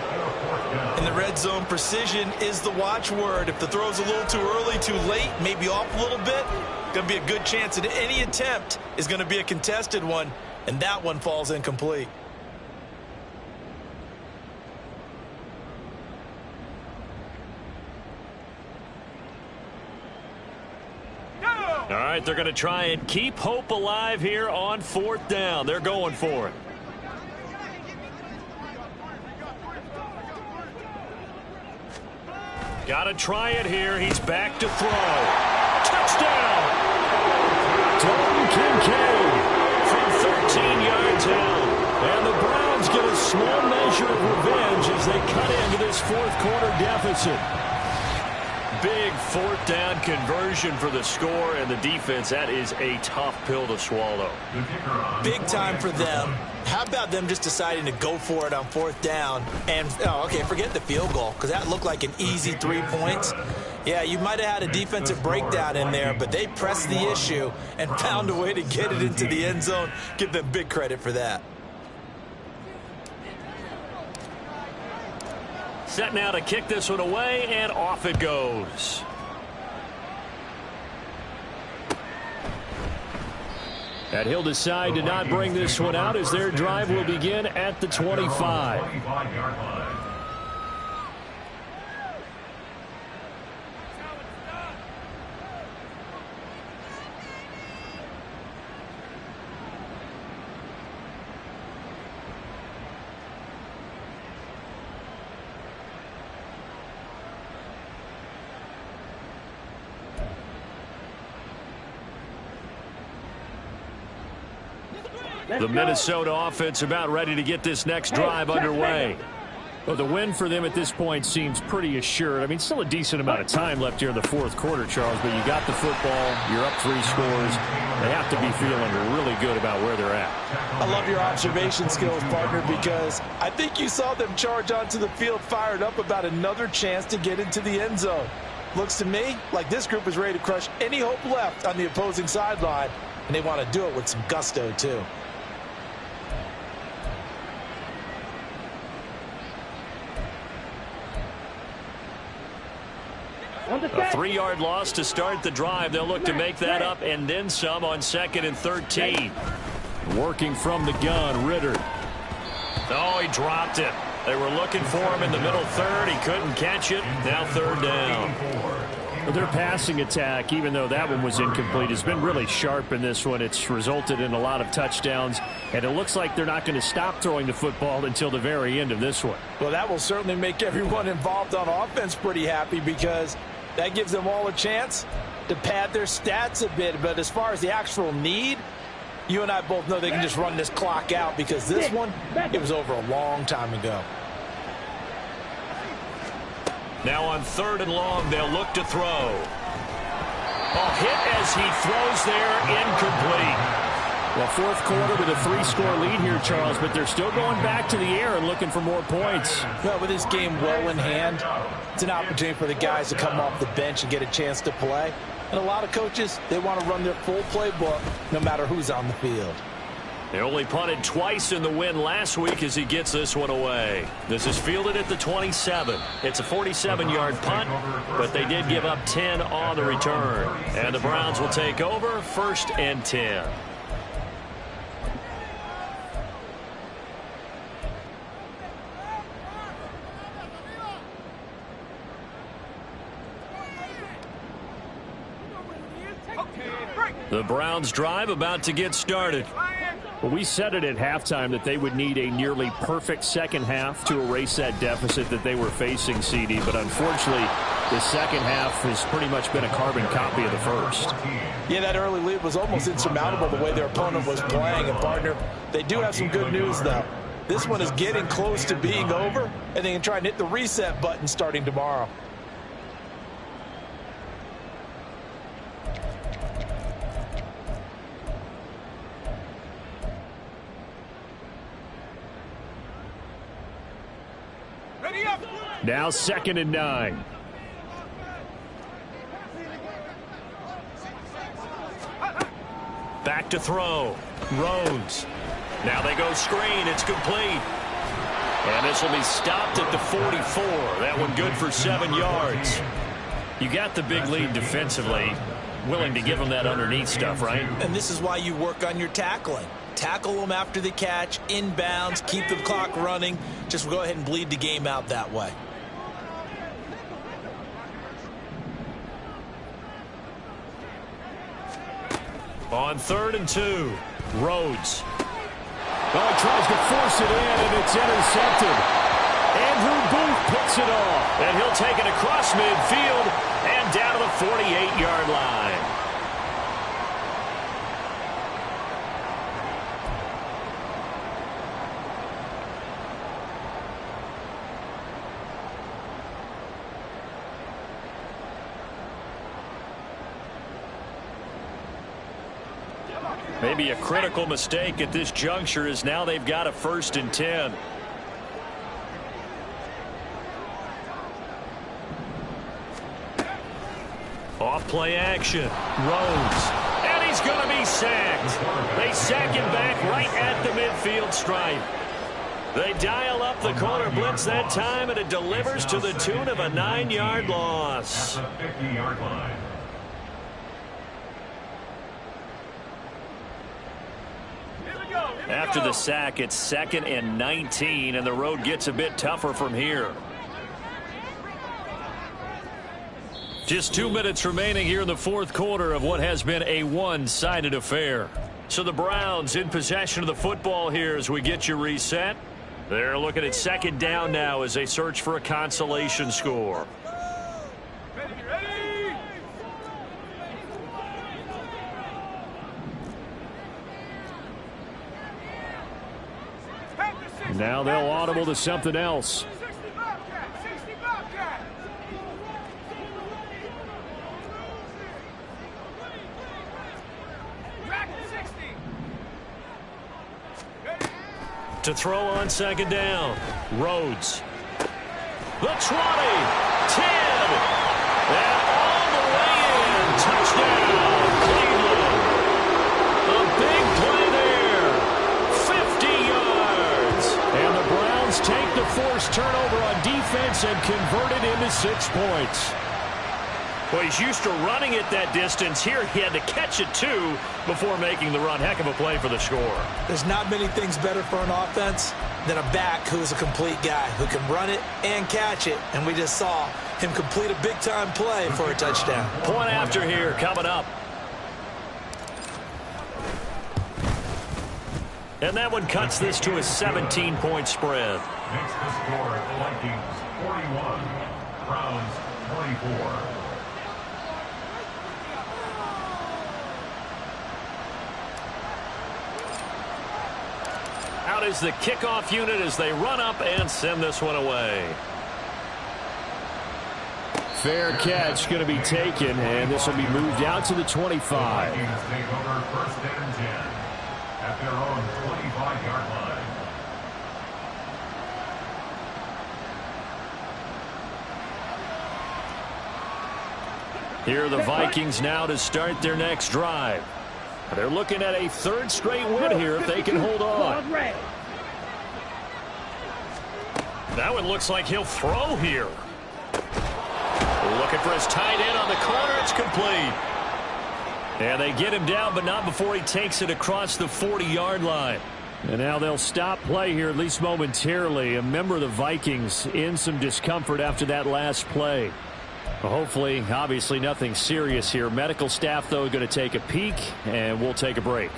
In the red zone, precision is the watchword. If the throw's a little too early, too late, maybe off a little bit, going to be a good chance that any attempt is going to be a contested one, and that one falls incomplete. All right, they're going to try and keep hope alive here on 4th down. They're going for it. Got to try it here. He's back to throw. Touchdown! Dalton Kincaid From 13 yards out. And the Browns get a small measure of revenge as they cut into this 4th quarter deficit. Big 4th down conversion for the score, and the defense, that is a tough pill to swallow. Big time for them. How about them just deciding to go for it on 4th down? And, okay, forget the field goal, because that looked like an easy 3 points. Yeah, you might have had a defensive breakdown in there, but they pressed the issue and found a way to get it into the end zone. Give them big credit for that. Set now to kick this one away, and off it goes. And he'll decide to not bring this one out as their drive will begin at the 25. The Minnesota offense about ready to get this next drive underway. Well, the win for them at this point seems pretty assured. I mean, still a decent amount of time left here in the 4th quarter, Charles, but you got the football, you're up 3 scores. They have to be feeling really good about where they're at. I love your observation skills, partner, because I think you saw them charge onto the field fired up about another chance to get into the end zone. Looks to me like this group is ready to crush any hope left on the opposing sideline, and they want to do it with some gusto, too. A 3-yard loss to start the drive. They'll look to make that up and then some on 2nd and 13. Working from the gun, Ritter. Oh, he dropped it. They were looking for him in the middle 3rd. He couldn't catch it. Now 3rd down. Well, their passing attack, even though that one was incomplete, has been really sharp in this one. It's resulted in a lot of touchdowns, and it looks like they're not going to stop throwing the football until the very end of this one. Well, that will certainly make everyone involved on offense pretty happy because that gives them all a chance to pad their stats a bit. But as far as the actual need, you and I both know they can just run this clock out because this one, it was over a long time ago. Now on 3rd and long, they'll look to throw. A hit as he throws there, incomplete. Well, 4th quarter with a 3-score lead here, Charles, but they're still going back to the air and looking for more points. Well, with this game well in hand, it's an opportunity for the guys to come off the bench and get a chance to play. And a lot of coaches, they want to run their full playbook no matter who's on the field. They only punted twice in the win last week as he gets this one away. This is fielded at the 27. It's a 47-yard punt, but they did give up 10 on the return. And the Browns will take over 1st and 10. The Browns drive about to get started. Well, we said it at halftime that they would need a nearly perfect second half to erase that deficit that they were facing, CD. But unfortunately, the second half has pretty much been a carbon copy of the first. Yeah, that early lead was almost insurmountable the way their opponent was playing. And, partner, they do have some good news, though. This one is getting close to being over, and they can try and hit the reset button starting tomorrow. Now 2nd and 9. Back to throw. Rhodes. Now they go screen. It's complete. And this will be stopped at the 44. That one good for 7 yards. You got the big lead defensively. Willing to give them that underneath stuff, right? And this is why you work on your tackling. Tackle them after the catch, inbounds, keep the clock running. Just go ahead and bleed the game out that way. On 3rd and 2, Rhodes. Oh, he tries to force it in, and it's intercepted. Andrew Booth picks it off. And he'll take it across midfield and down to the 48-yard line. Maybe a critical mistake at this juncture is now they've got a 1st and 10. Off play action. Rhodes. And he's going to be sacked. They sack him back right at the midfield stripe. They dial up the corner blitz that time, and it delivers to the tune of a 9-yard loss. At the 50-yard line. After the sack, it's 2nd and 19, and the road gets a bit tougher from here. Just 2 minutes remaining here in the 4th quarter of what has been a one-sided affair. So the Browns in possession of the football here as we get you reset. They're looking at 2nd down now as they search for a consolation score. Now they'll audible to something else. To throw on 2nd down. Rhodes. The 20. 10. And all the way in. Touchdown, Cleveland. A big play there. 50 yards. And the Browns take the forced turnover on defense and convert it into 6 points. Well, he's used to running it that distance. Here he had to catch it, too, before making the run. Heck of a play for the score. There's not many things better for an offense than a back who is a complete guy who can run it and catch it. And we just saw him complete a big-time play for a touchdown. Point after here coming up. And that one cuts this to a 17-point spread. Makes the score the Vikings 41, Browns 24. Out is the kickoff unit as they run up and send this one away. Fair catch going to be taken, and this will be moved out to the 25. Vikings take over 1st and 10 at their own 25-yard line. Here are the Vikings now to start their next drive. They're looking at a 3rd straight win here if they can hold on. That one looks like he'll throw here. Looking for his tight end on the corner. It's complete. And they get him down, but not before he takes it across the 40-yard line. And now they'll stop play here, at least momentarily. A member of the Vikings in some discomfort after that last play. Well, hopefully, obviously nothing serious here. Medical staff, though, going to take a peek, and we'll take a break.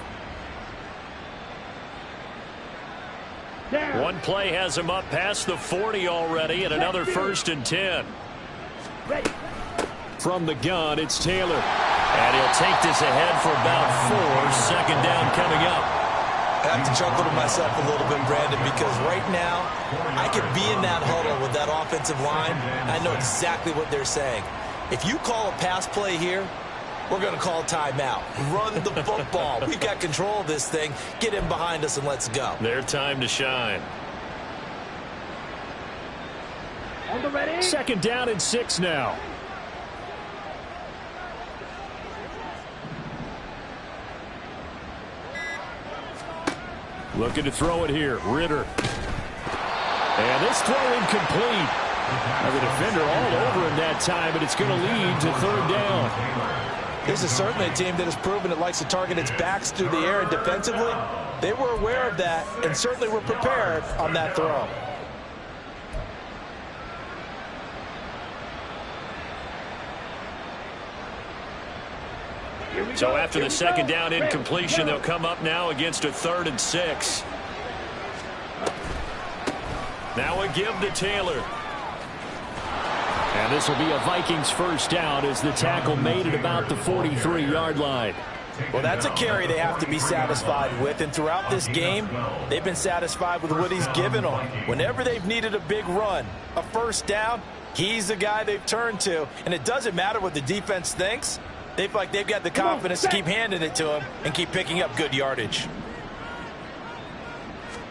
play has him up past the 40 already, and another 1st and 10. Ready. From the gun, it's Taylor. And he'll take this ahead for about 4. 2nd down coming up. I have to chuckle to myself a little bit, Brandon, because right now I could be in that huddle with that offensive line. I know exactly what they're saying. If you call a pass play here, we're going to call timeout. Run the football. We've got control of this thing. Get in behind us and let's go. Their time to shine. On the ready. 2nd down and 6 now. Looking to throw it here. Ritter. And this throw incomplete. And the defender all over him that time, and it's going to lead to 3rd down. This is certainly a team that has proven it likes to target its backs through the air, and defensively, they were aware of that and certainly were prepared on that throw. So after the 2nd down incompletion, they'll come up now against a 3rd and 6. Now a give to Taylor. And this will be a Vikings 1st down as the tackle made at about the 43-yard line. Well, that's a carry they have to be satisfied with, and throughout this game, they've been satisfied with what he's given them. Whenever they've needed a big run, a 1st down, he's the guy they've turned to, and it doesn't matter what the defense thinks. They feel like they've got the confidence to keep handing it to him and keep picking up good yardage.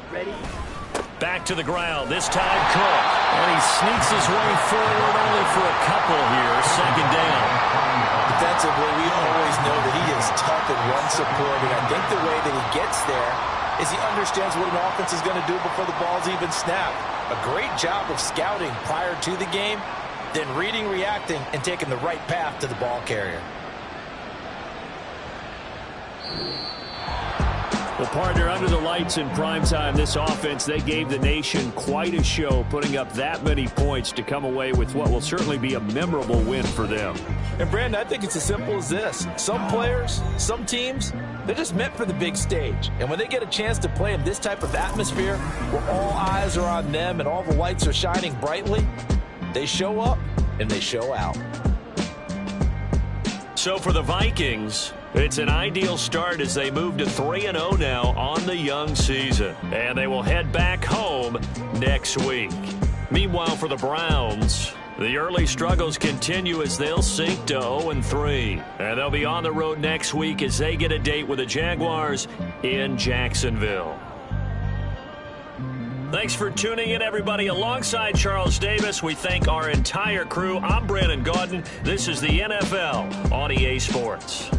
Ready. Back to the ground, this time Cook. And he sneaks his way forward only for a couple here. 2nd down. Defensively, we always know that he is tough and run supporting. I think the way that he gets there is he understands what an offense is going to do before the ball's even snapped. A great job of scouting prior to the game, then reading, reacting, and taking the right path to the ball carrier. Well, partner, under the lights in primetime, this offense, they gave the nation quite a show, putting up that many points to come away with what will certainly be a memorable win for them. And, Brandon, I think it's as simple as this. Some players, some teams, they're just meant for the big stage. And when they get a chance to play in this type of atmosphere where all eyes are on them and all the lights are shining brightly, they show up and they show out. So for the Vikings, it's an ideal start as they move to 3-0 now on the young season. And they will head back home next week. Meanwhile, for the Browns, the early struggles continue as they'll sink to 0-3. And they'll be on the road next week as they get a date with the Jaguars in Jacksonville. Thanks for tuning in, everybody. Alongside Charles Davis, we thank our entire crew. I'm Brandon Gaudin. This is the NFL on EA Sports.